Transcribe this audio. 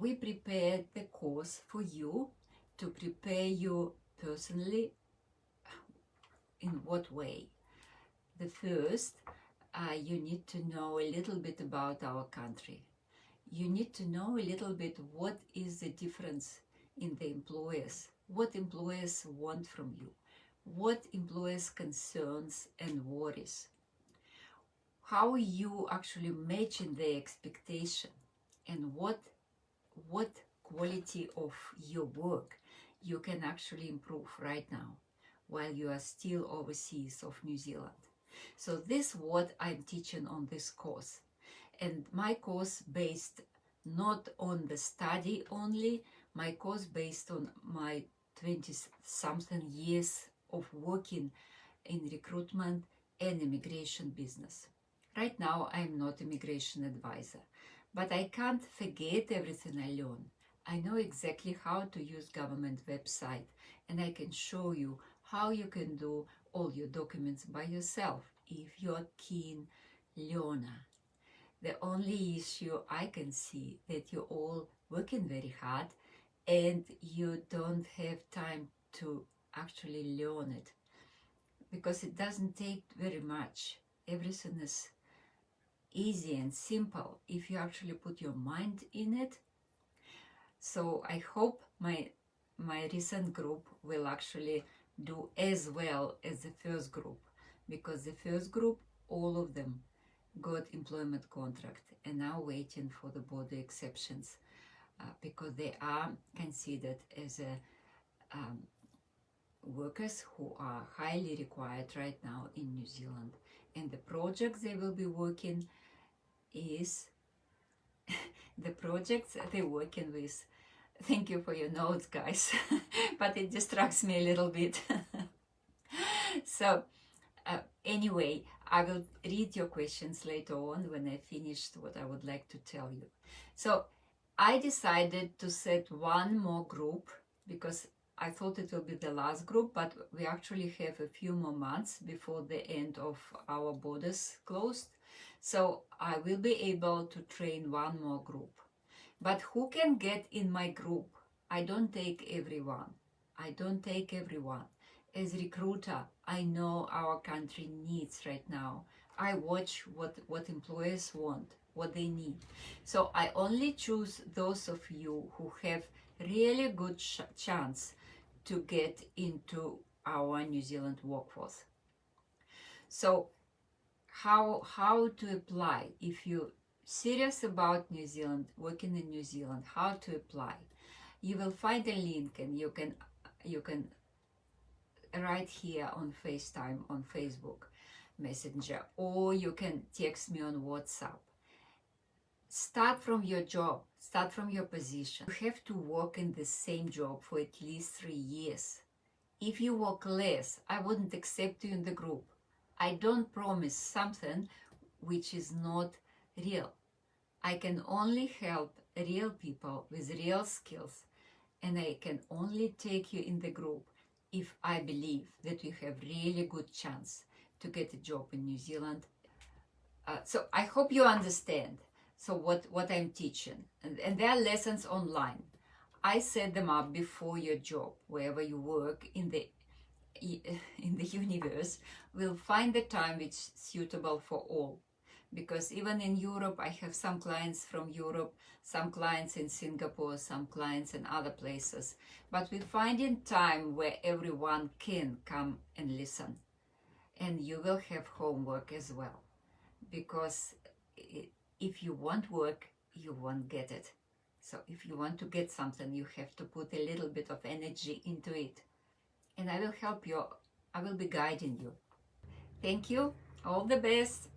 we prepared the course for you to prepare you personally. In what way? The first, you need to know a little bit about our country. You need to know a little bit what is the difference in the employers, what employers want from you, what employers' concerns and worries, how you actually matching their expectation, and what quality of your work you can actually improve right now while you are still overseas of New Zealand. So this is what I'm teaching on this course. And my course based not on the study only, my course based on my 20-something years of working in recruitment and immigration business. Right now I'm not immigration advisor, but I can't forget everything I learned. I know exactly how to use government website, and I can show you how you can do all your documents by yourself if you're a keen learner. The only issue I can see that you're all working very hard and you don't have time to actually learn it, because it doesn't take very much. Everything is easy and simple if you actually put your mind in it. So I hope my recent group will actually do as well as the first group, because the first group, all of them got employment contract and now waiting for the border exceptions, because they are considered as workers who are highly required right now in New Zealand. And the projects they will be working is the projects they're working with. Thank you for your notes, guys, but it distracts me a little bit. So anyway, I will read your questions later on when I finished what I would like to tell you. So I decided to set one more group because I thought it will be the last group, but we actually have a few more months before the end of our borders closed. So I will be able to train one more group. But who can get in my group? I don't take everyone. I don't take everyone. As recruiter, I know our country needs right now. I watch what employers want, what they need. So I only choose those of you who have really good chance to get into our New Zealand workforce. So how to apply? If you're serious about New Zealand, working in New Zealand, how to apply? You will find a link, and you can write here on FaceTime, on Facebook Messenger, or you can text me on WhatsApp. Start from your job, start from your position. You have to work in the same job for at least 3 years. If you work less, I wouldn't accept you in the group. I don't promise something which is not real. I can only help real people with real skills, and I can only take you in the group if I believe that you have really good chance to get a job in New Zealand. So I hope you understand. So what I'm teaching, and there are lessons online. I set them up before your job, wherever you work in the universe will find the time which is suitable for all. Because even in Europe, I have some clients from Europe, some clients in Singapore, some clients in other places. But we find in time where everyone can come and listen. And you will have homework as well. Because if you want work, you won't get it. So if you want to get something, you have to put a little bit of energy into it. And I will help you. I will be guiding you. Thank you. All the best.